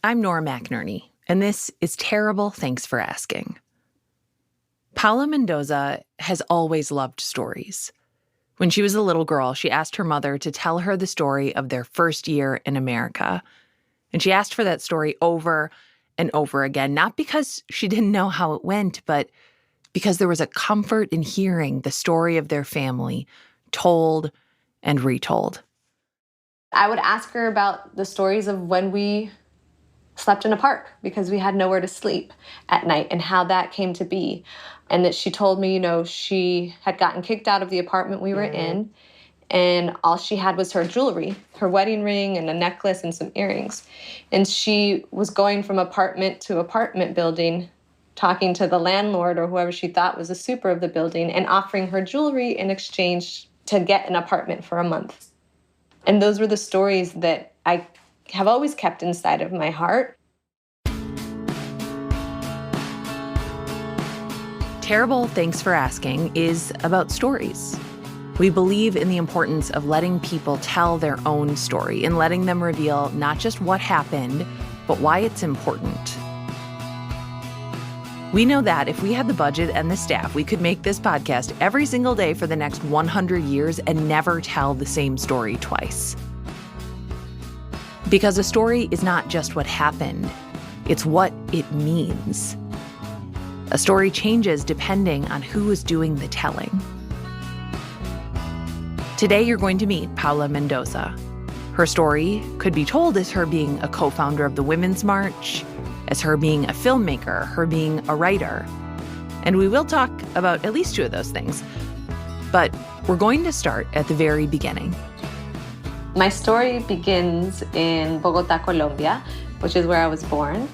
I'm Nora McInerney, and this is Terrible Thanks for Asking. Paola Mendoza has always loved stories. When she was a little girl, she asked her mother to tell her the story of their first year in America. And she asked for that story over and over again, not because she didn't know how it went, but because there was a comfort in hearing the story of their family told and retold. I would ask her about the stories of when we slept in a park because we had nowhere to sleep at night and how that came to be. And that she told me, she had gotten kicked out of the apartment we were in, and all she had was her jewelry, her wedding ring and a necklace and some earrings. And she was going from apartment to apartment building, talking to the landlord or whoever she thought was the super of the building and offering her jewelry in exchange to get an apartment for a month. And those were the stories that I have always kept inside of my heart. Terrible Thanks for Asking is about stories. We believe in the importance of letting people tell their own story and letting them reveal not just what happened, but why it's important. We know that if we had the budget and the staff, we could make this podcast every single day for the next 100 years and never tell the same story twice. Because a story is not just what happened, it's what it means. A story changes depending on who is doing the telling. Today, you're going to meet Paola Mendoza. Her story could be told as her being a co-founder of the Women's March, as her being a filmmaker, her being a writer. And we will talk about at least two of those things. But we're going to start at the very beginning. My story begins in Bogota, Colombia, which is where I was born.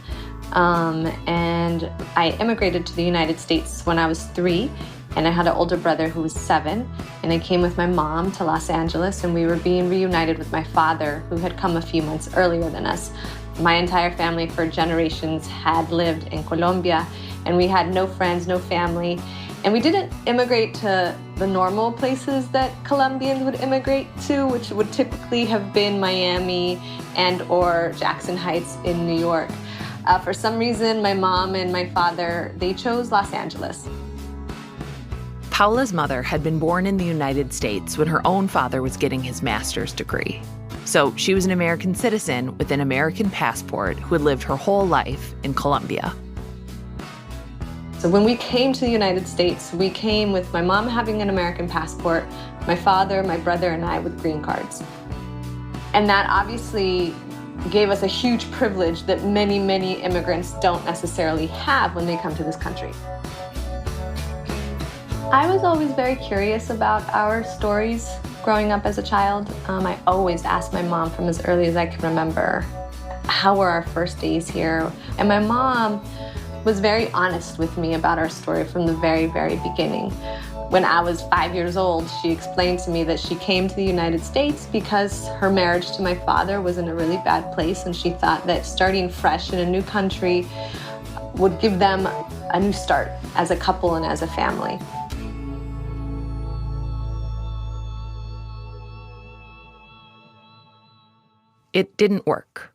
And I immigrated to the United States when I was 3, and I had an older brother who was 7, and I came with my mom to Los Angeles, and we were being reunited with my father, who had come a few months earlier than us. My entire family for generations had lived in Colombia, and we had no friends, no family, and we didn't immigrate to the normal places that Colombians would immigrate to, which would typically have been Miami and or Jackson Heights in New York. For some reason, my mom and my father, they chose Los Angeles. Paola's mother had been born in the United States when her own father was getting his master's degree. So she was an American citizen with an American passport who had lived her whole life in Colombia. So when we came to the United States, we came with my mom having an American passport, my father, my brother, and I with green cards. And that obviously gave us a huge privilege that many, many immigrants don't necessarily have when they come to this country. I was always very curious about our stories growing up as a child. I always asked my mom from as early as I can remember, how were our first days here? And my mom was very honest with me about our story from the very, very beginning. When I was 5 years old, she explained to me that she came to the United States because her marriage to my father was in a really bad place, and she thought that starting fresh in a new country would give them a new start as a couple and as a family. It didn't work.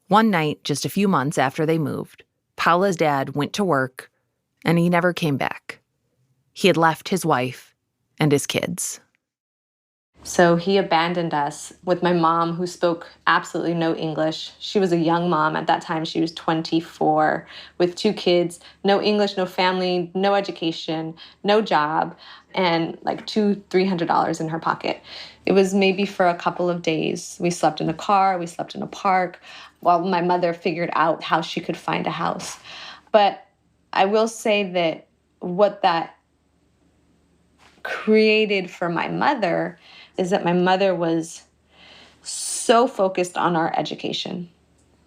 One night, just a few months after they moved, Paola's dad went to work, and he never came back. He had left his wife and his kids. So he abandoned us with my mom, who spoke absolutely no English. She was a young mom. At that time, she was 24 with 2 kids, no English, no family, no education, no job, and like $200-300 in her pocket. It was maybe for a couple of days. We slept in a car, we slept in a park, while my mother figured out how she could find a house. But I will say that what that created for my mother is that my mother was so focused on our education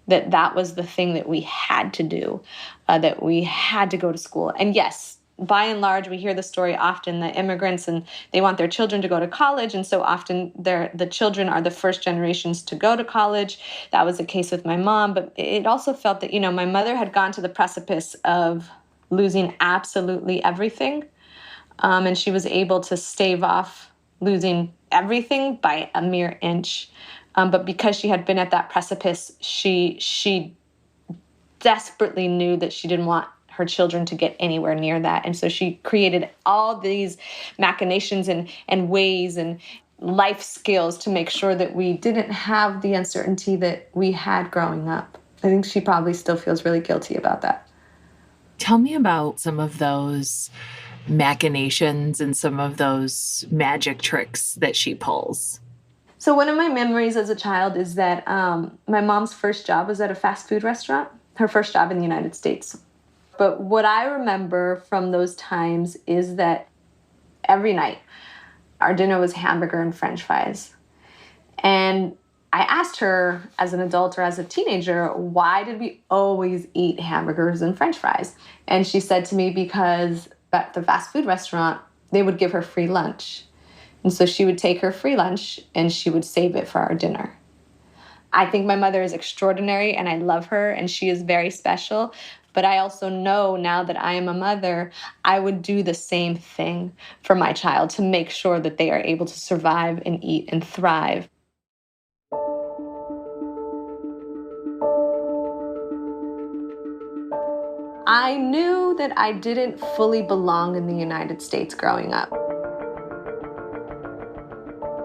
that that was the thing that we had to do, that we had to go to school. And yes, by and large, we hear the story often that immigrants and they want their children to go to college, and so often the children are the first generations to go to college. That was the case with my mom, but it also felt that, my mother had gone to the precipice of losing absolutely everything, and she was able to stave off losing everything by a mere inch. But because she had been at that precipice, she desperately knew that she didn't want her children to get anywhere near that. And so she created all these machinations and ways and life skills to make sure that we didn't have the uncertainty that we had growing up. I think she probably still feels really guilty about that. Tell me about some of those machinations and some of those magic tricks that she pulls. So one of my memories as a child is that my mom's first job was at a fast food restaurant, her first job in the United States. But what I remember from those times is that every night our dinner was hamburger and French fries. And I asked her as an adult or as a teenager, why did we always eat hamburgers and French fries? And she said to me, because at the fast food restaurant, they would give her free lunch. And so she would take her free lunch and she would save it for our dinner. I think my mother is extraordinary and I love her and she is very special. But I also know now that I am a mother, I would do the same thing for my child to make sure that they are able to survive and eat and thrive. I knew that I didn't fully belong in the United States growing up.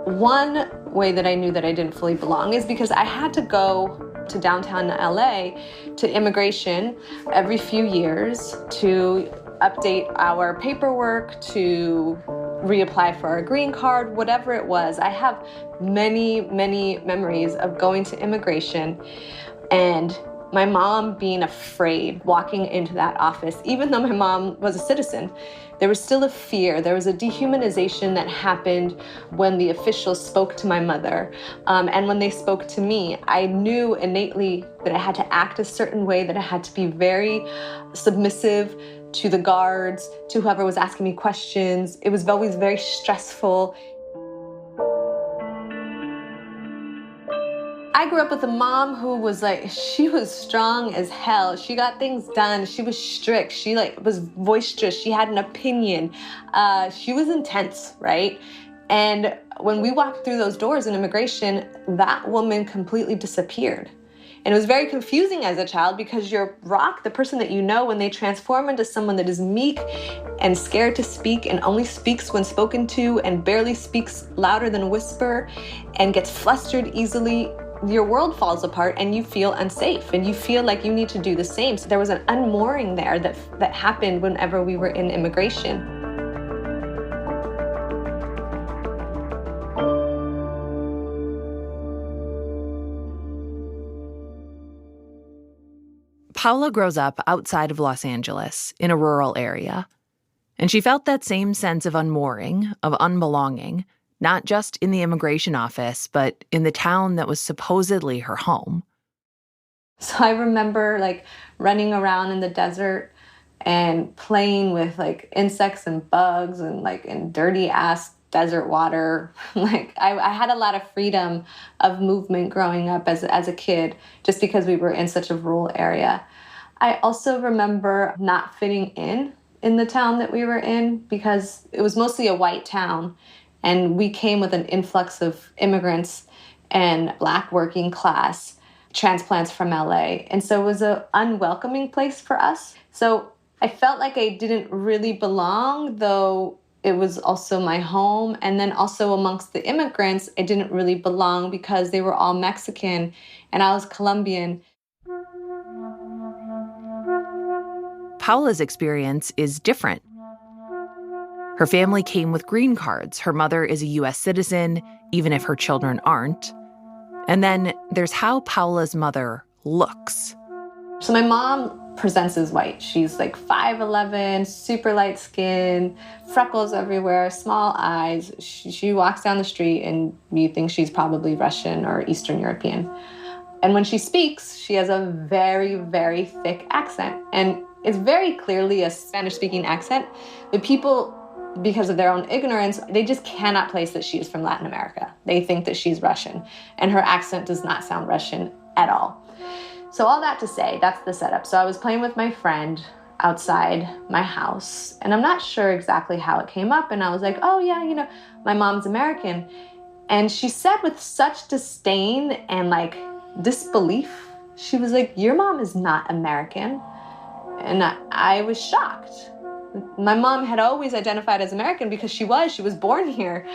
One way that I knew that I didn't fully belong is because I had to go to downtown LA to immigration every few years to update our paperwork, to reapply for our green card, whatever it was. I have many, many memories of going to immigration and my mom being afraid walking into that office. Even though my mom was a citizen, there was still a fear. There was a dehumanization that happened when the officials spoke to my mother. And when they spoke to me, I knew innately that I had to act a certain way, that I had to be very submissive to the guards, to whoever was asking me questions. It was always very stressful. I grew up with a mom who was she was strong as hell. She got things done. She was strict. She was boisterous. She had an opinion. She was intense, right? And when we walked through those doors in immigration, that woman completely disappeared. And it was very confusing as a child because your rock, the person that you know, when they transform into someone that is meek and scared to speak and only speaks when spoken to and barely speaks louder than a whisper and gets flustered easily, your world falls apart and you feel unsafe and you feel like you need to do the same. So there was an unmooring there that happened whenever we were in immigration. Paola grows up outside of Los Angeles in a rural area, and she felt that same sense of unmooring, of unbelonging, not just in the immigration office, but in the town that was supposedly her home. So I remember running around in the desert and playing with insects and bugs and in dirty ass desert water. I had a lot of freedom of movement growing up as a kid, just because we were in such a rural area. I also remember not fitting in the town that we were in because it was mostly a white town. And we came with an influx of immigrants and Black working class transplants from LA. And so it was an unwelcoming place for us. So I felt like I didn't really belong, though it was also my home. And then also amongst the immigrants, I didn't really belong because they were all Mexican and I was Colombian. Paola's experience is different. Her family came with green cards. Her mother is a U.S. citizen, even if her children aren't. And then there's how Paola's mother looks. So my mom presents as white. She's 5'11", super light skin, freckles everywhere, small eyes. She walks down the street and you think she's probably Russian or Eastern European. And when she speaks, she has a very, very thick accent. And it's very clearly a Spanish-speaking accent. But people, because of their own ignorance, they just cannot place that she is from Latin America. They think that she's Russian, and her accent does not sound Russian at all. So all that to say, that's the setup. So I was playing with my friend outside my house, and I'm not sure exactly how it came up, and I was like, oh yeah, my mom's American. And she said with such disdain and like disbelief, she was like, "Your mom is not American." And I was shocked. My mom had always identified as American because she was born here.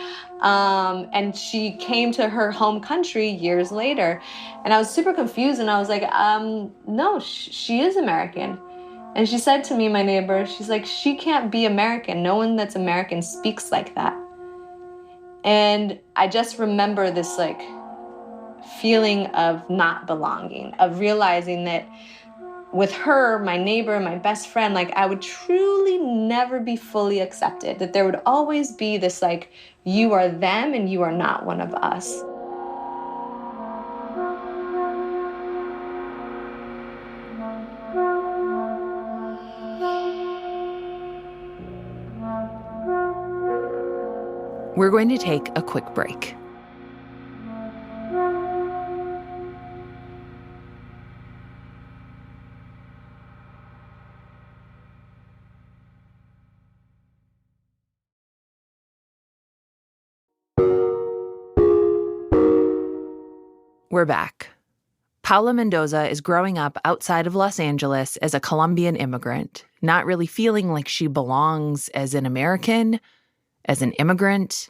And she came to her home country years later. And I was super confused, and I was like, no, she is American. And she said to me, my neighbor, she's like, "She can't be American. No one that's American speaks like that." And I just remember this like feeling of not belonging, of realizing that with her, my neighbor, my best friend, like I would truly never be fully accepted, that there would always be this like, you are them and you are not one of us. We're going to take a quick break. We're back. Paola Mendoza is growing up outside of Los Angeles as a Colombian immigrant, not really feeling like she belongs as an American, as an immigrant.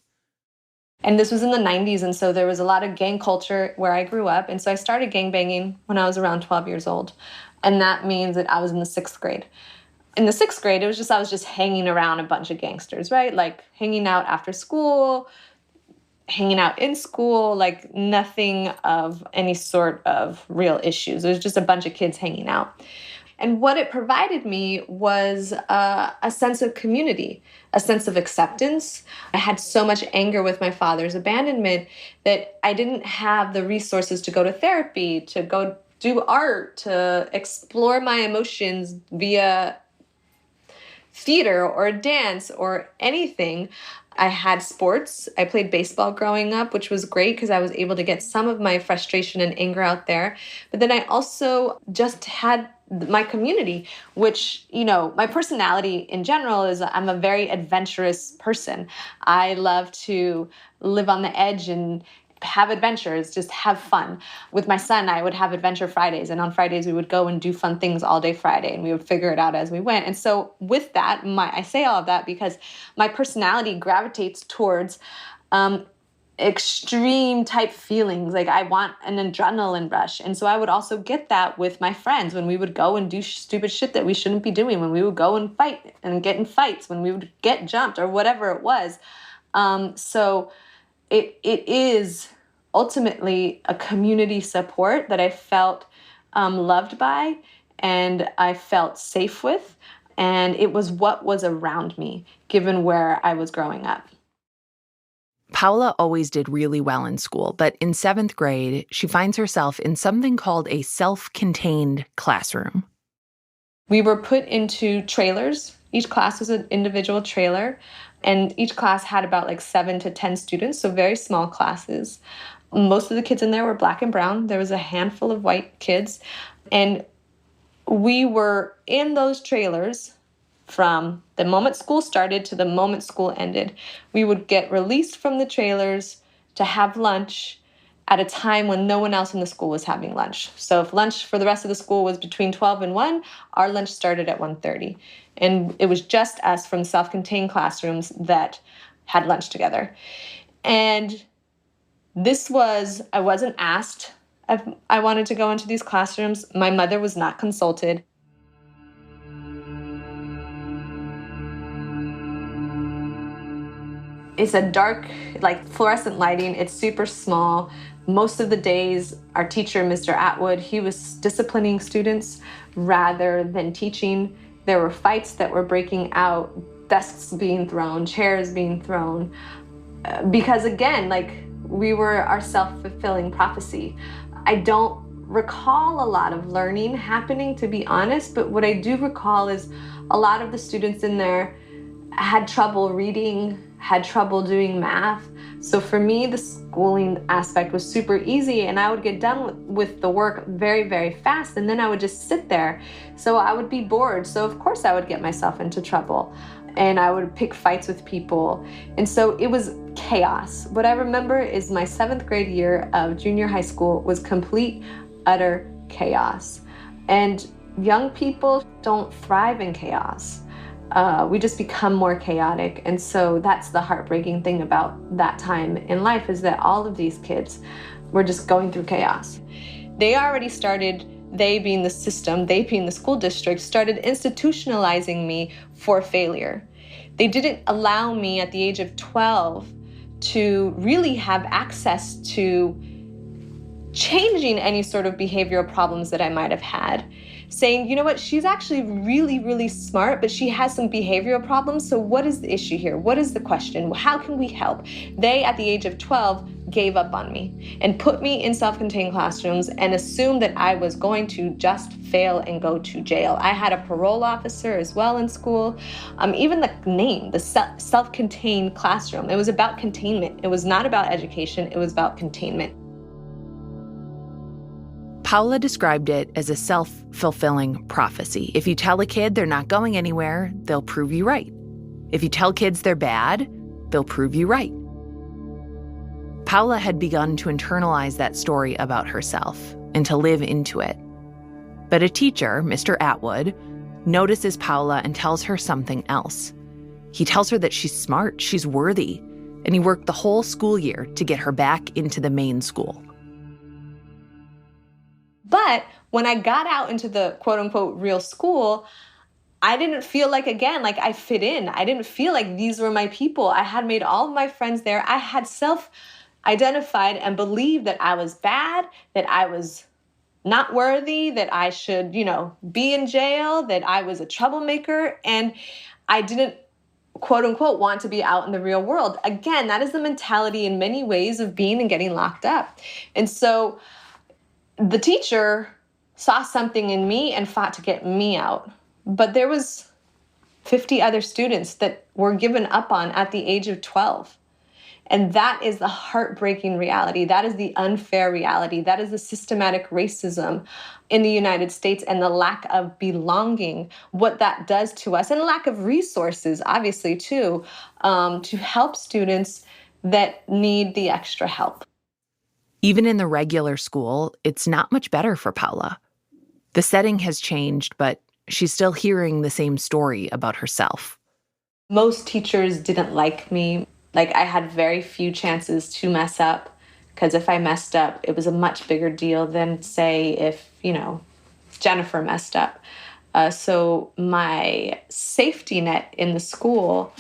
And this was in the 90s, and so there was a lot of gang culture where I grew up. And so I started gangbanging when I was around 12 years old. And that means that I was in the 6th grade. In the 6th grade, I was just hanging around a bunch of gangsters, right? Like hanging out after school, hanging out in school, like nothing of any sort of real issues. It was just a bunch of kids hanging out. And what it provided me was a sense of community, a sense of acceptance. I had so much anger with my father's abandonment that I didn't have the resources to go to therapy, to go do art, to explore my emotions via theater or dance or anything. I had sports. I played baseball growing up, which was great because I was able to get some of my frustration and anger out there. But then I also just had my community, which, you know, my personality in general is I'm a very adventurous person. I love to live on the edge and have adventures, just have fun. With my son, I would have Adventure Fridays, and on Fridays we would go and do fun things all day Friday, and we would figure it out as we went. And so with that, I say all of that because my personality gravitates towards extreme type feelings. Like I want an adrenaline rush. And so I would also get that with my friends when we would go and do stupid shit that we shouldn't be doing, when we would go and fight and get in fights, when we would get jumped or whatever it was. So it is ultimately a community support that I felt loved by and I felt safe with. And it was what was around me, given where I was growing up. Paola always did really well in school, but in 7th grade, she finds herself in something called a self-contained classroom. We were put into trailers. Each class was an individual trailer, and each class had about like 7 to 10 students, so very small classes. Most of the kids in there were Black and brown. There was a handful of white kids, and we were in those trailers from the moment school started to the moment school ended. We would get released from the trailers to have lunch at a time when no one else in the school was having lunch. So if lunch for the rest of the school was between 12 and 1, our lunch started at 1:30. And it was just us from self-contained classrooms that had lunch together. And I wasn't asked if I wanted to go into these classrooms. My mother was not consulted. It's a dark, like fluorescent lighting. It's super small. Most of the days, our teacher, Mr. Atwood, he was disciplining students rather than teaching. There were fights that were breaking out, desks being thrown, chairs being thrown. Because again, like we were our self-fulfilling prophecy. I don't recall a lot of learning happening, to be honest, but what I do recall is a lot of the students in there had trouble reading, had trouble doing math. So for me, the schooling aspect was super easy, and I would get done with the work very, very fast, and then I would just sit there. So I would be bored. So of course I would get myself into trouble. and I would pick fights with people. And so it was chaos. What I remember is my 7th grade year of junior high school was complete, utter chaos. And young people don't thrive in chaos. We just become more chaotic. And so that's the heartbreaking thing about that time in life, is that all of these kids were just going through chaos. They already started, they being the system, they being the school district, started institutionalizing me for failure. They didn't allow me at the age of 12 to really have access to changing any sort of behavioral problems that I might have had. Saying, you know what, she's actually really, really smart, but she has some behavioral problems. So what is the issue here? What is the question? How can we help? They, at the age of 12, gave up on me and put me in self-contained classrooms and assumed that I was going to just fail and go to jail. I had a parole officer as well in school. Even the name, the self-contained classroom, it was about containment. It was not about education. It was about containment. Paola described it as a self-fulfilling prophecy. If you tell a kid they're not going anywhere, they'll prove you right. If you tell kids they're bad, they'll prove you right. Paola had begun to internalize that story about herself and to live into it. But a teacher, Mr. Atwood, notices Paola and tells her something else. He tells her that she's smart, she's worthy, and he worked the whole school year to get her back into the main school. But when I got out into the quote unquote real school, I didn't feel like I fit in. I didn't feel like these were my people. I had made all of my friends there. I had self-identified and believed that I was bad, that I was not worthy, that I should, be in jail, that I was a troublemaker. And I didn't, quote unquote, want to be out in the real world. Again, that is the mentality in many ways of being and getting locked up. And so the teacher saw something in me and fought to get me out. But there was 50 other students that were given up on at the age of 12. And that is the heartbreaking reality. That is the unfair reality. That is the systematic racism in the United States and the lack of belonging, what that does to us, and lack of resources, obviously, too, to help students that need the extra help. Even in the regular school, it's not much better for Paola. The setting has changed, but she's still hearing the same story about herself. Most teachers didn't like me. I had very few chances to mess up, because if I messed up, it was a much bigger deal than, say, if, Jennifer messed up. So my safety net in the school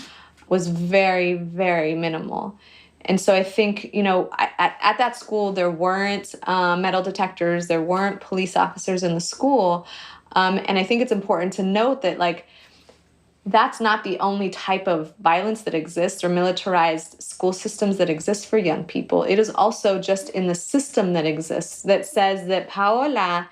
was very, very minimal. And so I think, at that school, there weren't metal detectors, there weren't police officers in the school. And I think it's important to note that, that's not the only type of violence that exists or militarized school systems that exist for young people. It is also just in the system that exists that says that Paola,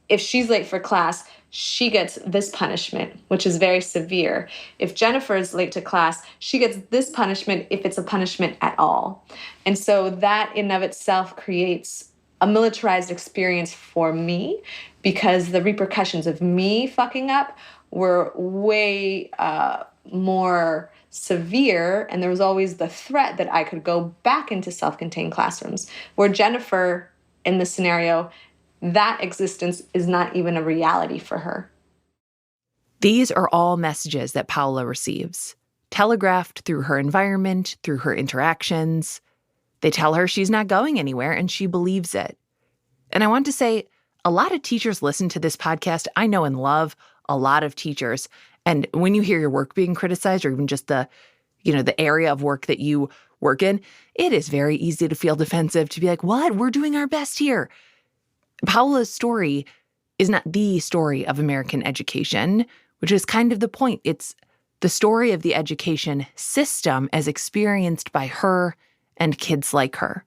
if she's late for class, she gets this punishment, which is very severe. If Jennifer is late to class, she gets this punishment if it's a punishment at all. And so that in and of itself creates a militarized experience for me, because the repercussions of me fucking up were way more severe, and there was always the threat that I could go back into self-contained classrooms. Where Jennifer, in this scenario, that existence is not even a reality for her. These are all messages that Paola receives, telegraphed through her environment, through her interactions. They tell her she's not going anywhere, and she believes it. And I want to say, a lot of teachers listen to this podcast. I know and love a lot of teachers. And when you hear your work being criticized, or even just the area of work that you work in, it is very easy to feel defensive, to be like, what? We're doing our best here. Paola's story is not the story of American education, which is kind of the point. It's the story of the education system as experienced by her and kids like her.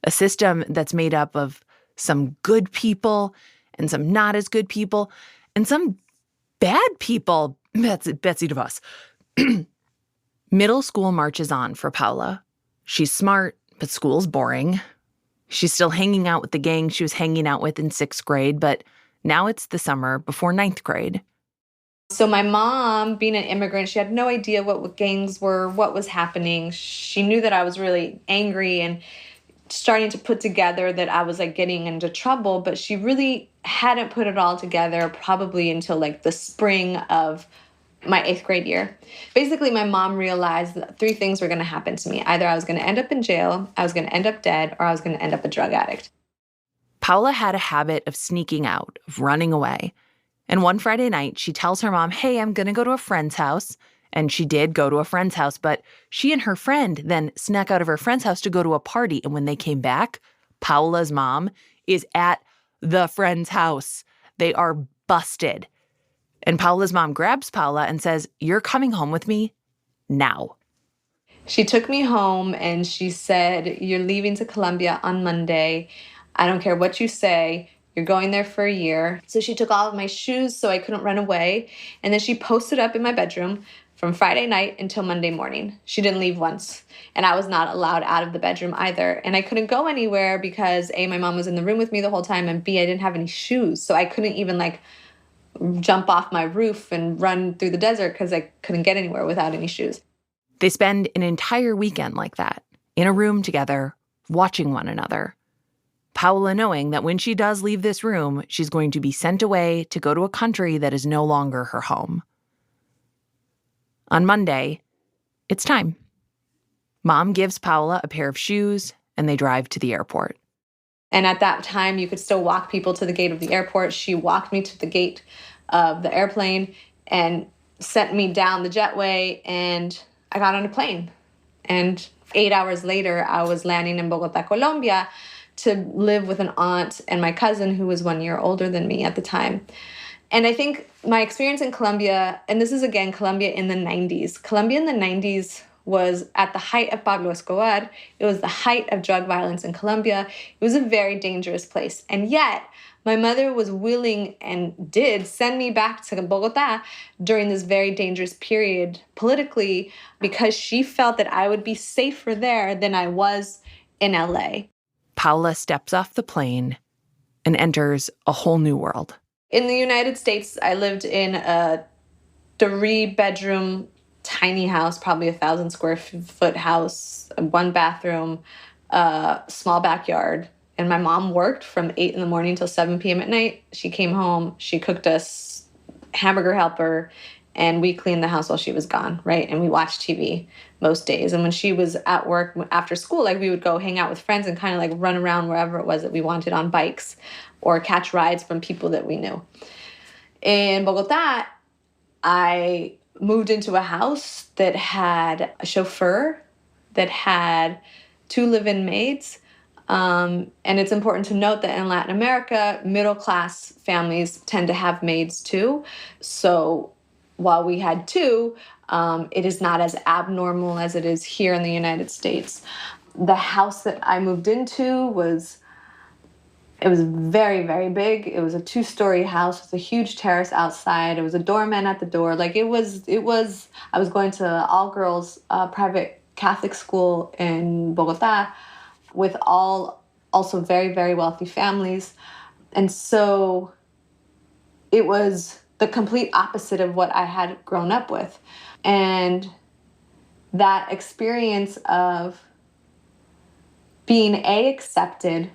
A system that's made up of some good people and some not as good people and some bad people. Betsy DeVos. Middle school marches on for Paola. She's smart, but school's boring. She's still hanging out with the gang she was hanging out with in 6th grade, but now it's the summer before 9th grade. So my mom, being an immigrant, she had no idea what gangs were, what was happening. She knew that I was really angry and starting to put together that I was like getting into trouble, but she really hadn't put it all together probably until like the spring of my 8th grade year. Basically, my mom realized that 3 things were going to happen to me. Either I was going to end up in jail, I was going to end up dead, or I was going to end up a drug addict. Paola had a habit of sneaking out, of running away. And one Friday night, she tells her mom, hey, I'm going to go to a friend's house. And she did go to a friend's house, but she and her friend then snuck out of her friend's house to go to a party. And when they came back, Paola's mom is at the friend's house. They are busted. And Paola's mom grabs Paola and says, you're coming home with me now. She took me home and she said, you're leaving to Colombia on Monday. I don't care what you say. You're going there for a year. So she took all of my shoes so I couldn't run away. And then she posted up in my bedroom from Friday night until Monday morning. She didn't leave once. And I was not allowed out of the bedroom either. And I couldn't go anywhere because A, my mom was in the room with me the whole time, and B, I didn't have any shoes. So I couldn't even like jump off my roof and run through the desert because I couldn't get anywhere without any shoes. They spend an entire weekend like that, in a room together, watching one another. Paola knowing that when she does leave this room, she's going to be sent away to go to a country that is no longer her home. On Monday, it's time. Mom gives Paola a pair of shoes, and they drive to the airport. And at that time, you could still walk people to the gate of the airport. She walked me to the gate of the airplane and sent me down the jetway, and I got on a plane. And 8 hours later, I was landing in Bogotá, Colombia, to live with an aunt and my cousin who was 1 year older than me at the time. And I think my experience in Colombia, and this is again Colombia in the 90s. Colombia in the 90s was at the height of Pablo Escobar. It was the height of drug violence in Colombia. It was a very dangerous place. And yet, my mother was willing and did send me back to Bogotá during this very dangerous period politically because she felt that I would be safer there than I was in LA. Paola steps off the plane and enters a whole new world. In the United States, I lived in a 3-bedroom tiny house, probably 1,000 square foot house, 1 bathroom, small backyard. And my mom worked from 8 in the morning till 7 p.m. at night. She came home, she cooked us hamburger helper, and we cleaned the house while she was gone, right? And we watched TV most days. And when she was at work after school, like we would go hang out with friends and kind of like run around wherever it was that we wanted on bikes or catch rides from people that we knew. In Bogotá, I moved into a house that had a chauffeur, that had 2 live-in maids. And it's important to note that in Latin America, middle-class families tend to have maids too. So while we had 2, it is not as abnormal as it is here in the United States. The house that I moved into was very, very big. It was a 2-story house with a huge terrace outside. It was a doorman at the door. Like I was going to all-girls private Catholic school in Bogotá with all also very, very wealthy families. And so it was the complete opposite of what I had grown up with. And that experience of being accepted,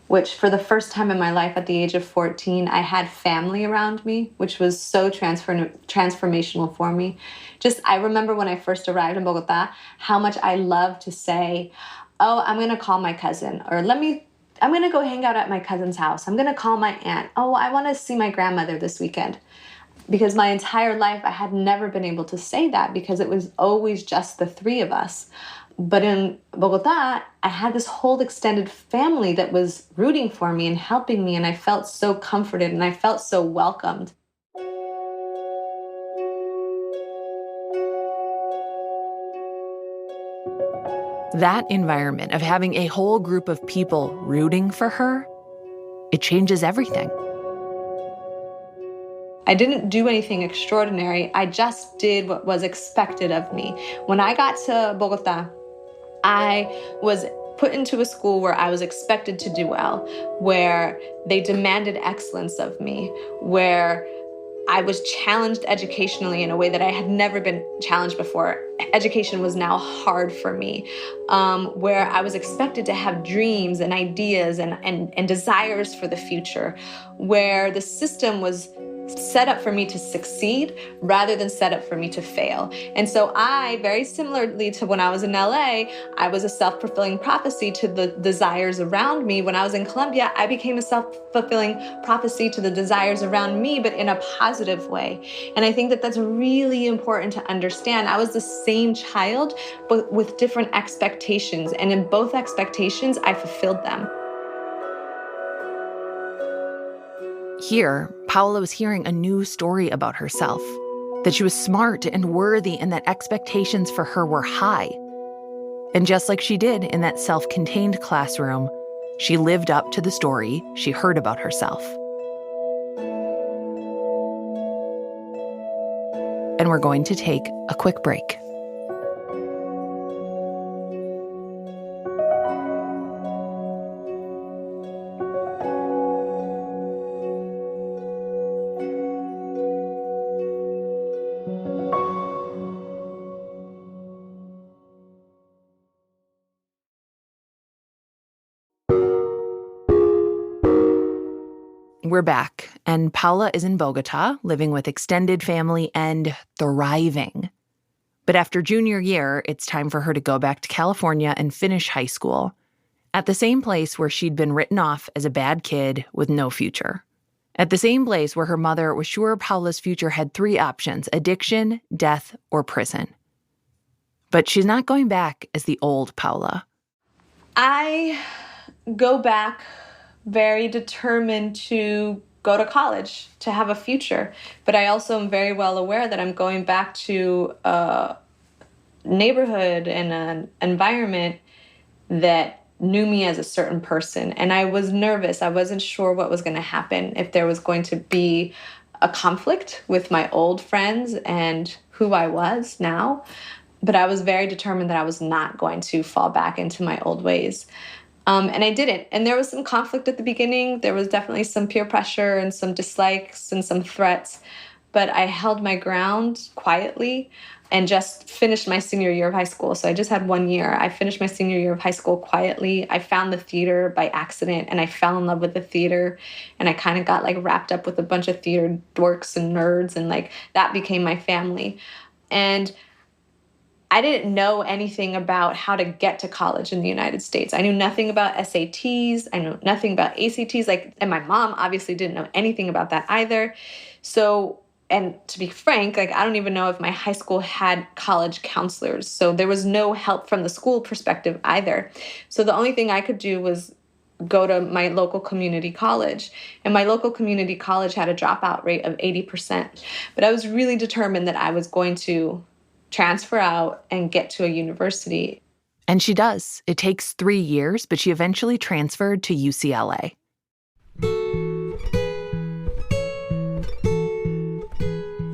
which for the first time in my life at the age of 14, I had family around me, which was so transformational for me. I remember when I first arrived in Bogotá, how much I loved to say, oh, I'm going to call my cousin, or I'm going to go hang out at my cousin's house. I'm going to call my aunt. Oh, I want to see my grandmother this weekend. Because my entire life, I had never been able to say that because it was always just the 3 of us. But in Bogotá, I had this whole extended family that was rooting for me and helping me, and I felt so comforted and I felt so welcomed. That environment of having a whole group of people rooting for her, it changes everything. I didn't do anything extraordinary. I just did what was expected of me. When I got to Bogotá, I was put into a school where I was expected to do well, where they demanded excellence of me, where I was challenged educationally in a way that I had never been challenged before. Education was now hard for me, where I was expected to have dreams and ideas and desires for the future, where the system was set up for me to succeed rather than set up for me to fail. And so I, very similarly to when I was in LA, I was a self-fulfilling prophecy to the desires around me. When I was in Colombia, I became a self-fulfilling prophecy to the desires around me, but in a positive way. And I think that that's really important to understand. I was the same child, but with different expectations. And in both expectations, I fulfilled them. Here, Paola was hearing a new story about herself, that she was smart and worthy and that expectations for her were high. And just like she did in that self-contained classroom, she lived up to the story she heard about herself. And we're going to take a quick break. We're back, and Paola is in Bogota, living with extended family and thriving. But after junior year, it's time for her to go back to California and finish high school, at the same place where she'd been written off as a bad kid with no future. At the same place where her mother was sure Paola's future had 3 options: addiction, death, or prison. But she's not going back as the old Paola. I go back very determined to go to college, to have a future. But I also am very well aware that I'm going back to a neighborhood and an environment that knew me as a certain person. And I was nervous. I wasn't sure what was going to happen, if there was going to be a conflict with my old friends and who I was now. But I was very determined that I was not going to fall back into my old ways. And I didn't. And there was some conflict at the beginning. There was definitely some peer pressure and some dislikes and some threats. But I held my ground quietly and just finished my senior year of high school. So I just had 1 year. I finished my senior year of high school quietly. I found the theater by accident, and I fell in love with the theater. And I kind of got like wrapped up with a bunch of theater dorks and nerds, and like that became my family. And I didn't know anything about how to get to college in the United States. I knew nothing about SATs. I knew nothing about ACTs. And my mom obviously didn't know anything about that either. So, and to be frank, I don't even know if my high school had college counselors. So there was no help from the school perspective either. So the only thing I could do was go to my local community college. And my local community college had a dropout rate of 80%. But I was really determined that I was going to transfer out and get to a university. And she does. It takes 3 years, but she eventually transferred to UCLA.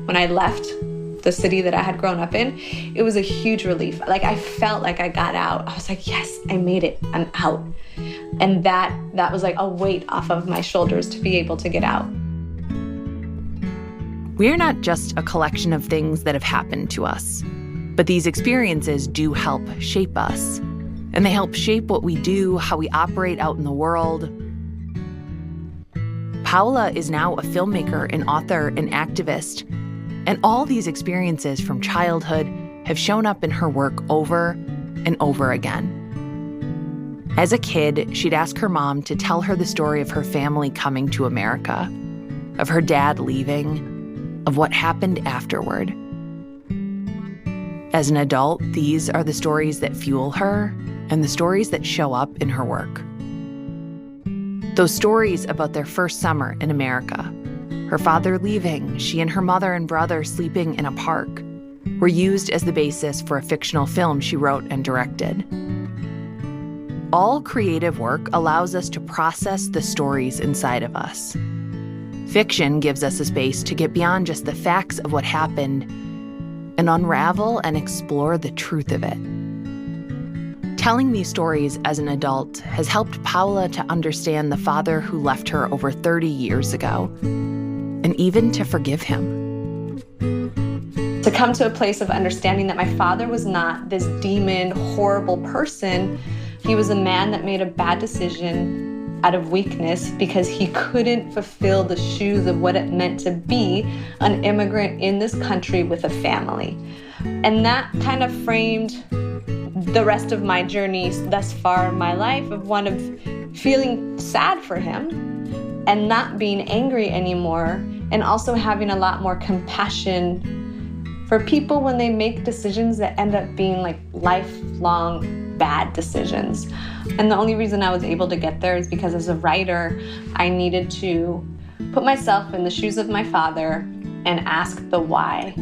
When I left the city that I had grown up in, it was a huge relief. I felt like I got out. I was like, yes, I made it. I'm out. And that was like a weight off of my shoulders to be able to get out. We're not just a collection of things that have happened to us, but these experiences do help shape us. And they help shape what we do, how we operate out in the world. Paola is now a filmmaker, an author, an activist. And all these experiences from childhood have shown up in her work over and over again. As a kid, she'd ask her mom to tell her the story of her family coming to America, of her dad leaving, of what happened afterward. As an adult, these are the stories that fuel her and the stories that show up in her work. Those stories about their first summer in America, her father leaving, she and her mother and brother sleeping in a park, were used as the basis for a fictional film she wrote and directed. All creative work allows us to process the stories inside of us. Fiction gives us a space to get beyond just the facts of what happened and unravel and explore the truth of it. Telling these stories as an adult has helped Paola to understand the father who left her over 30 years ago, and even to forgive him. To come to a place of understanding that my father was not this demon, horrible person. He was a man that made a bad decision out of weakness because he couldn't fulfill the shoes of what it meant to be an immigrant in this country with a family. And that kind of framed the rest of my journey thus far in my life, of one of feeling sad for him and not being angry anymore, and also having a lot more compassion for people when they make decisions that end up being like lifelong bad decisions. And the only reason I was able to get there is because as a writer, I needed to put myself in the shoes of my father and ask the why.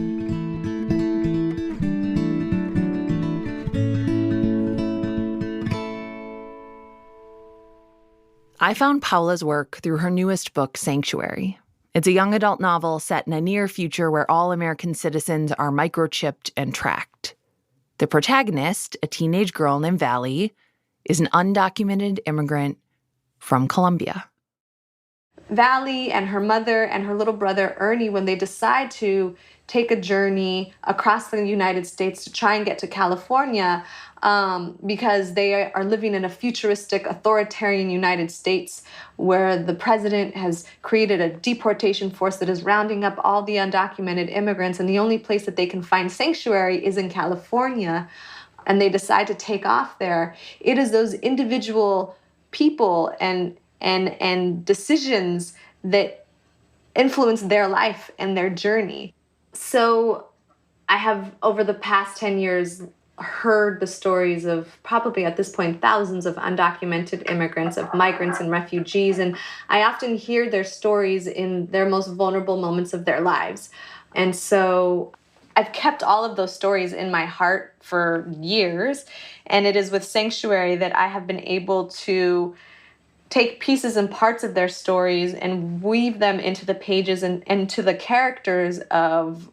I found Paola's work through her newest book, Sanctuary. It's a young adult novel set in a near future where all American citizens are microchipped and tracked. The protagonist, a teenage girl named Valley, is an undocumented immigrant from Colombia. Valley and her mother and her little brother Ernie, when they decide to take a journey across the United States to try and get to California, because they are living in a futuristic, authoritarian United States where the president has created a deportation force that is rounding up all the undocumented immigrants, and the only place that they can find sanctuary is in California, and they decide to take off there. It is those individual people and decisions that influence their life and their journey. So I have, over the past 10 years, heard the stories of probably at this point thousands of undocumented immigrants, of migrants and refugees, and I often hear their stories in their most vulnerable moments of their lives. And so I've kept all of those stories in my heart for years, and it is with Sanctuary that I have been able to take pieces and parts of their stories and weave them into the pages and into the characters of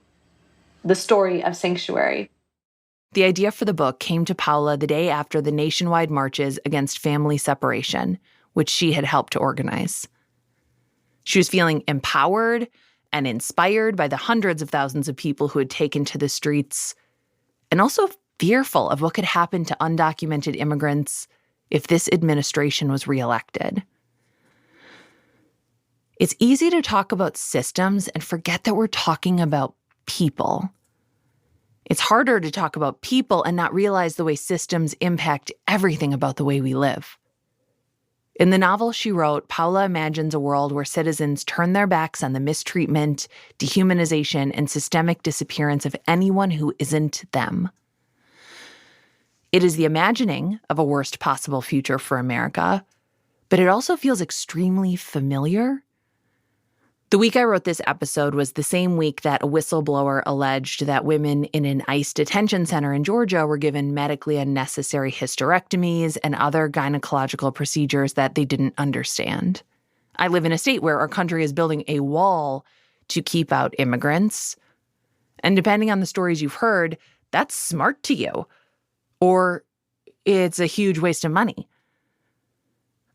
the story of Sanctuary. The idea for the book came to Paola the day after the nationwide marches against family separation, which she had helped to organize. She was feeling empowered and inspired by the hundreds of thousands of people who had taken to the streets, and also fearful of what could happen to undocumented immigrants if this administration was reelected. It's easy to talk about systems and forget that we're talking about people. It's harder to talk about people and not realize the way systems impact everything about the way we live. In the novel she wrote, Paola imagines a world where citizens turn their backs on the mistreatment, dehumanization, and systemic disappearance of anyone who isn't them. It is the imagining of a worst possible future for America, but it also feels extremely familiar. The week I wrote this episode was the same week that a whistleblower alleged that women in an ICE detention center in Georgia were given medically unnecessary hysterectomies and other gynecological procedures that they didn't understand. I live in a state where our country is building a wall to keep out immigrants. And depending on the stories you've heard, that's smart to you. Or it's a huge waste of money.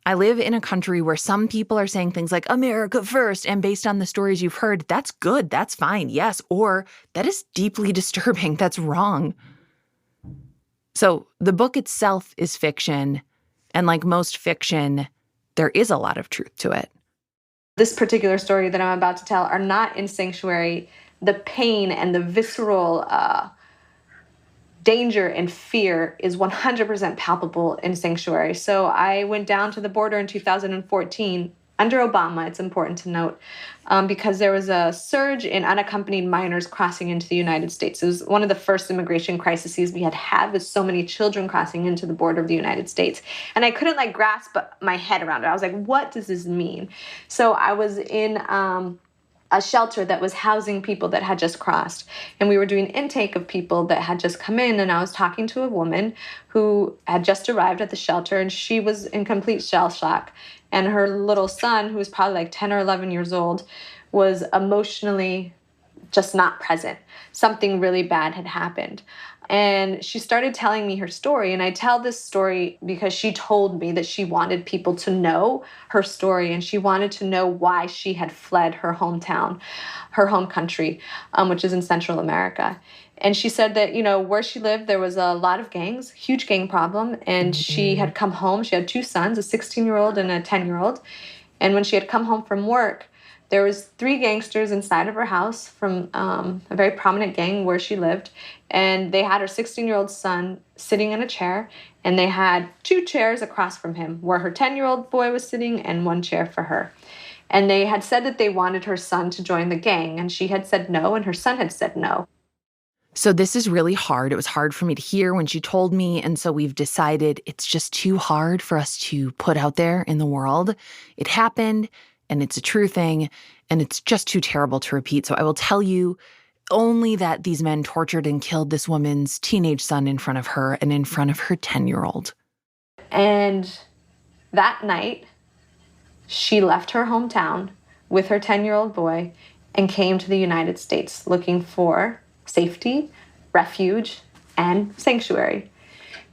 I live in a country where some people are saying things like America first, and based on the stories you've heard, that's good, that's fine, yes, or that is deeply disturbing, that's wrong. So the book itself is fiction, and like most fiction, there is a lot of truth to it. This particular story that I'm about to tell are not in Sanctuary. The pain and the visceral danger and fear is 100% palpable in Sanctuary. So I went down to the border in 2014 under Obama, it's important to note, because there was a surge in unaccompanied minors crossing into the United States. It was one of the first immigration crises we had with so many children crossing into the border of the United States. And I couldn't grasp my head around it. I was like, what does this mean? So I was in a shelter that was housing people that had just crossed. And we were doing intake of people that had just come in. And I was talking to a woman who had just arrived at the shelter, and she was in complete shell shock. And her little son, who was probably 10 or 11 years old, was emotionally just not present. Something really bad had happened. And she started telling me her story. And I tell this story because she told me that she wanted people to know her story, and she wanted to know why she had fled her hometown, her home country, which is in Central America. And she said that, where she lived, there was a lot of gangs, huge gang problem. And she had come home. She had two sons, a 16-year-old and a 10-year-old. And when she had come home from work, there was 3 gangsters inside of her house from a very prominent gang where she lived. And they had her 16-year-old son sitting in a chair, and they had 2 chairs across from him where her 10-year-old boy was sitting and 1 chair for her. And they had said that they wanted her son to join the gang, and she had said no, and her son had said no. So this is really hard. It was hard for me to hear when she told me, and so we've decided it's just too hard for us to put out there in the world. It happened, and it's a true thing, and it's just too terrible to repeat. So I will tell you only that these men tortured and killed this woman's teenage son in front of her and in front of her 10-year-old. And that night, she left her hometown with her 10-year-old boy and came to the United States looking for safety, refuge, and sanctuary.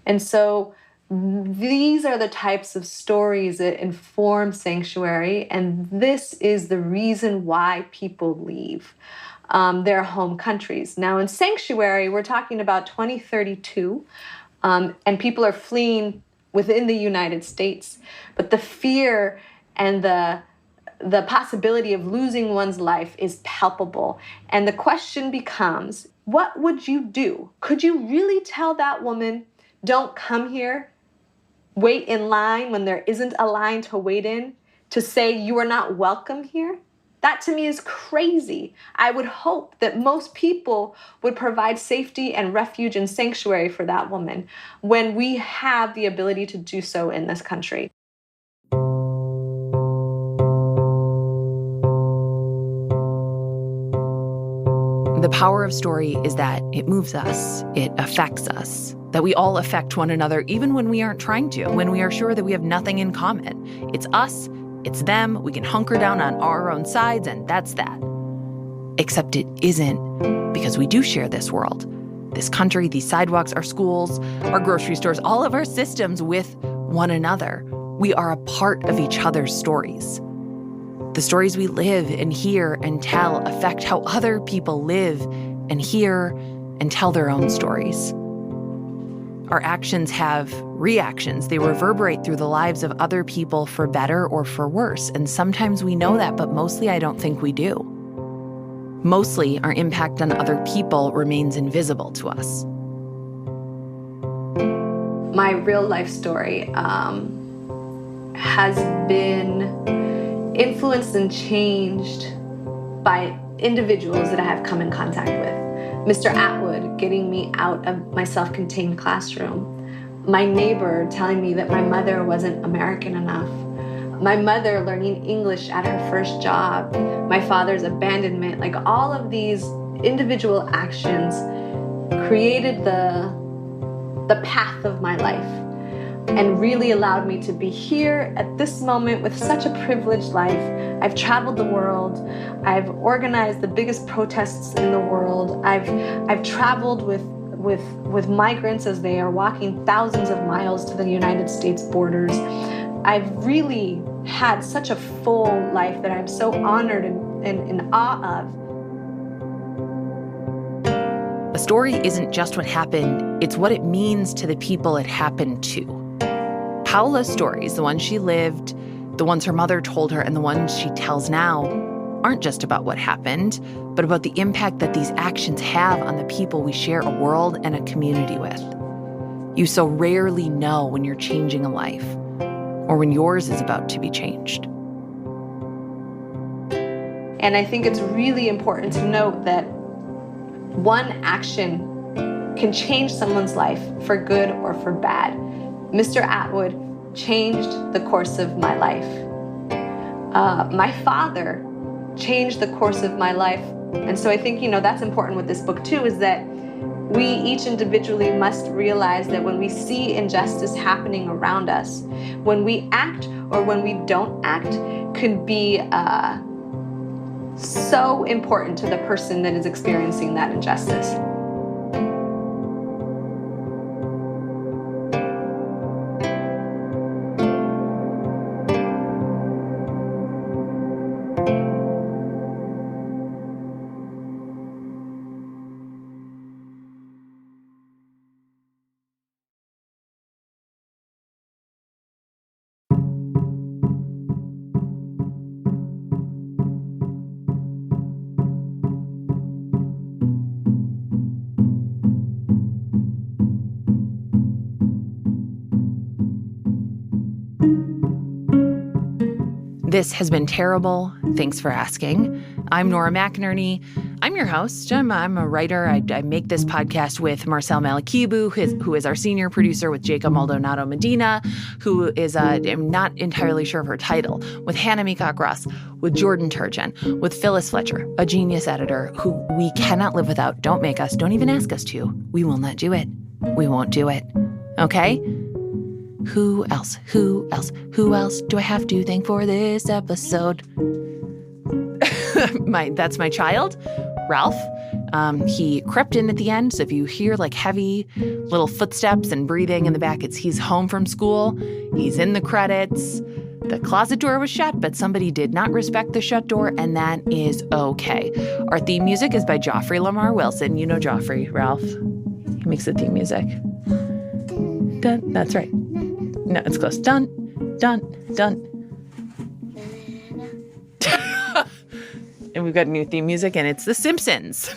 And so these are the types of stories that inform sanctuary, and this is the reason why people leave their home countries. Now, in sanctuary, we're talking about 2032, and people are fleeing within the United States, but the fear and the possibility of losing one's life is palpable. And the question becomes, what would you do? Could you really tell that woman, don't come here, wait in line when there isn't a line to wait in, to say you are not welcome here? That to me is crazy. I would hope that most people would provide safety and refuge and sanctuary for that woman when we have the ability to do so in this country. The power of story is that it moves us, it affects us, that we all affect one another even when we aren't trying to, when we are sure that we have nothing in common. It's us, it's them, we can hunker down on our own sides, and that's that. Except it isn't, because we do share this world, this country, these sidewalks, our schools, our grocery stores, all of our systems with one another. We are a part of each other's stories. The stories we live and hear and tell affect how other people live and hear and tell their own stories. Our actions have reactions. They reverberate through the lives of other people for better or for worse. And sometimes we know that, but mostly I don't think we do. Mostly our impact on other people remains invisible to us. My real life story has been influenced and changed by individuals that I have come in contact with. Mr. Atwood getting me out of my self-contained classroom. My neighbor telling me that my mother wasn't American enough. My mother learning English at her first job. My father's abandonment. Like, all of these individual actions created the path of my life and really allowed me to be here at this moment with such a privileged life. I've traveled the world. I've organized the biggest protests in the world. I've traveled with migrants as they are walking thousands of miles to the United States borders. I've really had such a full life that I'm so honored and in awe of. A story isn't just what happened, it's what it means to the people it happened to. Paola's stories, the ones she lived, the ones her mother told her, and the ones she tells now, aren't just about what happened, but about the impact that these actions have on the people we share a world and a community with. You so rarely know when you're changing a life, or when yours is about to be changed. And I think it's really important to note that one action can change someone's life for good or for bad. Mr. Atwood changed the course of my life. My father changed the course of my life. And so I think, that's important with this book too, is that we each individually must realize that when we see injustice happening around us, when we act or when we don't act could be so important to the person that is experiencing that injustice. This has been terrible. Thanks for asking. I'm Nora McInerney. I'm your host. I'm a writer. I make this podcast with Marcel Malakibu, who is our senior producer, with Jacob Maldonado Medina, who is, I'm not entirely sure of her title, with Hannah Meacock Ross, with Jordan Turgeon, with Phyllis Fletcher, a genius editor who we cannot live without. Don't make us. Don't even ask us to. We will not do it. We won't do it. Okay? Who else? Who else? Who else do I have to thank for this episode? That's my child, Ralph. He crept in at the end, so if you hear like heavy little footsteps and breathing in the back, he's home from school. He's in the credits. The closet door was shut, but somebody did not respect the shut door, and that is okay. Our theme music is by Joffrey Lamar Wilson. You know Joffrey, Ralph. He makes the theme music. Dun, that's right. No, it's close. Dun, dun, dun. And we've got new theme music, and it's The Simpsons.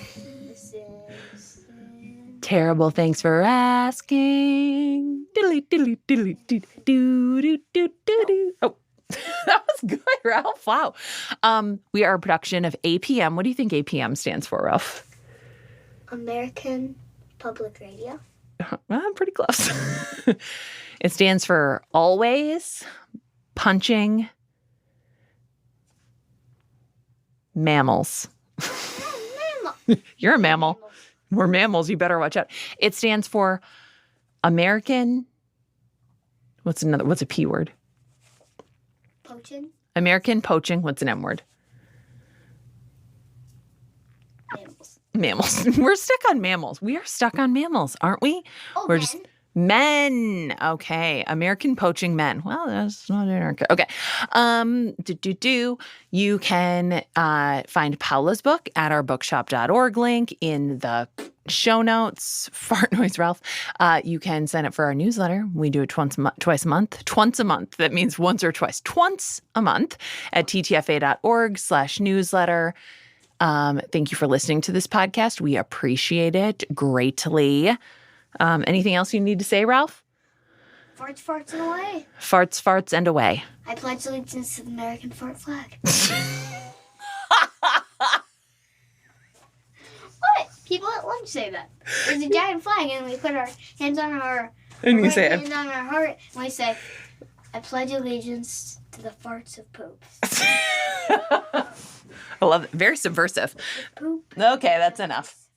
Terrible, thanks for asking. Diddly, diddly, diddly, doo, doo, doo, doo, doo, doo. Oh, that was good, Ralph. Wow. We are a production of APM. What do you think APM stands for, Ralph? American Public Radio. Well, I'm pretty close. It stands for always punching mammals. Mammal. You're a mammal. We're mammals. You better watch out. It stands for American. What's a P word? Poaching. American poaching. What's an M word? Mammals. We're stuck on mammals. We are stuck on mammals, aren't we? Oh, We're men. just men. Okay. American poaching men. Well, that's not America. Okay. You can find Paola's book at our bookshop.org link in the show notes. Fart noise, Ralph. You can sign up for our newsletter. We do it twice a month. Twice a month. That means once or twice. Twice a month at ttfa.org/newsletter. Thank you for listening to this podcast. We appreciate it greatly. Anything else you need to say, Ralph? Farts, farts, and away. Farts, farts, and away. I pledge allegiance to the American fart flag. What? People at lunch say that. There's a giant flag, and we put our hands on our hand on our heart, and we say, I pledge allegiance to the farts of poop. I love it. Very subversive. Poop. Okay, that's enough.